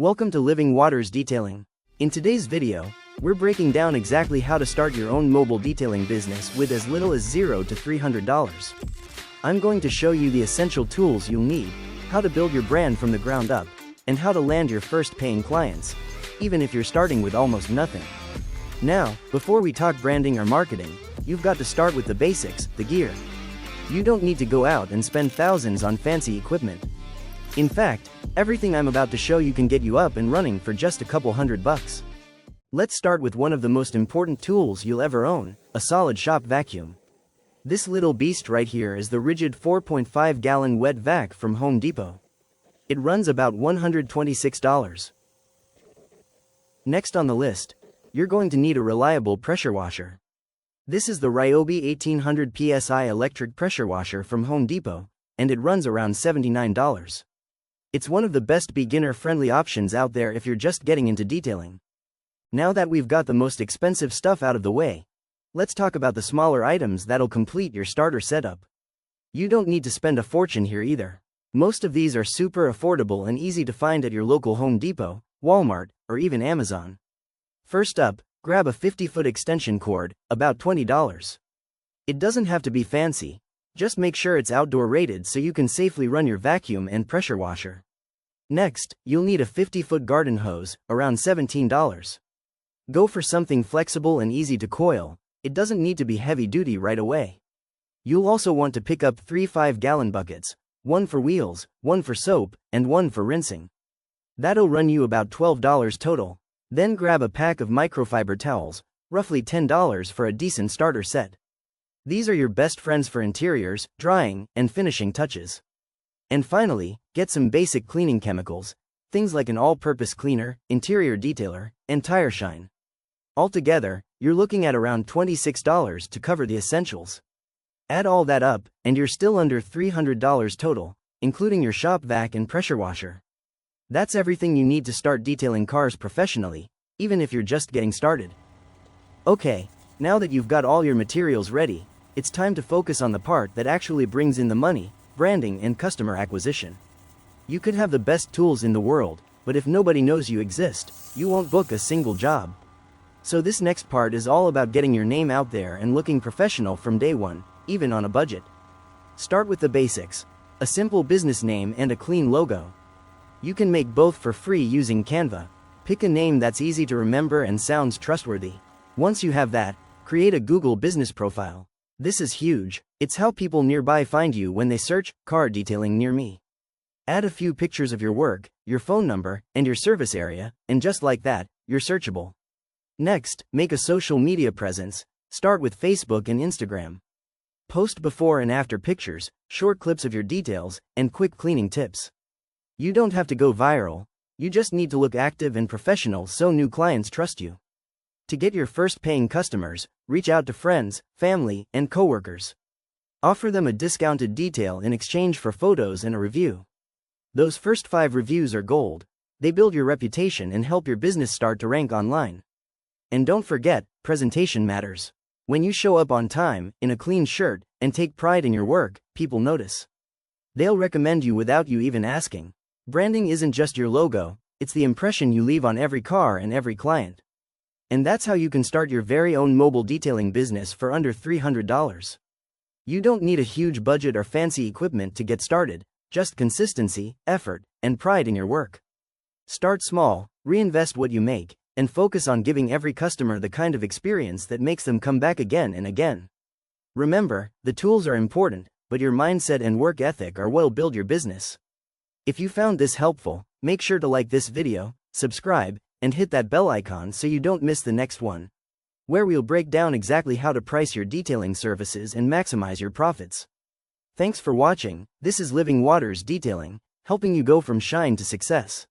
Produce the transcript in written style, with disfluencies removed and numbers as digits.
Welcome to Living Waters Detailing. In today's video, we're breaking down exactly how to start your own mobile detailing business with as little as $0 to $300. I'm going to show you the essential tools you'll need, how to build your brand from the ground up, and how to land your first paying clients, even if you're starting with almost nothing. Now, before we talk branding or marketing, you've got to start with the basics, the gear. You don't need to go out and spend thousands on fancy equipment. In fact, everything I'm about to show you can get you up and running for just a couple $100. Let's start with one of the most important tools you'll ever own, a solid shop vacuum. This little beast right here is the rigid 4.5-gallon wet vac from Home Depot. It runs about $126. Next on the list, you're going to need a reliable pressure washer. This is the Ryobi 1800 PSI electric pressure washer from Home Depot, and it runs around $79. It's one of the best beginner-friendly options out there if you're just getting into detailing. Now that we've got the most expensive stuff out of the way, let's talk about the smaller items that'll complete your starter setup. You don't need to spend a fortune here either. Most of these are super affordable and easy to find at your local Home Depot, Walmart, or even Amazon. First up, grab a 50-foot extension cord, about $20. It doesn't have to be fancy. Just make sure it's outdoor rated so you can safely run your vacuum and pressure washer. Next, you'll need a 50-foot garden hose, around $17. Go for something flexible and easy to coil. It doesn't need to be heavy-duty right away. You'll also want to pick up 3 5-gallon buckets, one for wheels, one for soap, and one for rinsing. That'll run you about $12 total. Then grab a pack of microfiber towels, roughly $10 for a decent starter set. These are your best friends for interiors, drying, and finishing touches. And finally, get some basic cleaning chemicals, things like an all-purpose cleaner, interior detailer, and tire shine. Altogether, you're looking at around $26 to cover the essentials. Add all that up, and you're still under $300 total, including your shop vac and pressure washer. That's everything you need to start detailing cars professionally, even if you're just getting started. Okay, now that you've got all your materials ready, it's time to focus on the part that actually brings in the money, branding and customer acquisition. You could have the best tools in the world, but if nobody knows you exist, you won't book a single job. So this next part is all about getting your name out there and looking professional from day one, even on a budget. Start with the basics: a simple business name and a clean logo. You can make both for free using Canva. Pick a name that's easy to remember and sounds trustworthy. Once you have that, create a Google business profile. This is huge. It's how people nearby find you when they search car detailing near me. Add a few pictures of your work, your phone number, and your service area, and just like that, you're searchable. Next, make a social media presence. Start with Facebook and Instagram. Post before and after pictures, short clips of your details, and quick cleaning tips. You don't have to go viral. You just need to look active and professional so new clients trust you. To get your first paying customers, reach out to friends, family, and coworkers. Offer them a discounted detail in exchange for photos and a review. Those first 5 reviews are gold. They build your reputation and help your business start to rank online. And don't forget, presentation matters. When you show up on time, in a clean shirt, and take pride in your work, people notice. They'll recommend you without you even asking. Branding isn't just your logo, it's the impression you leave on every car and every client. And that's how you can start your very own mobile detailing business for under $300. You don't need a huge budget or fancy equipment to get started, just consistency, effort, and pride in your work. Start small, reinvest what you make, and focus on giving every customer the kind of experience that makes them come back again and again. Remember, the tools are important, but your mindset and work ethic are what'll build your business. If you found this helpful, make sure to like this video, subscribe, and hit that bell icon so you don't miss the next one, where we'll break down exactly how to price your detailing services and maximize your profits. Thanks for watching. This is Living Waters Detailing, helping you go from shine to success.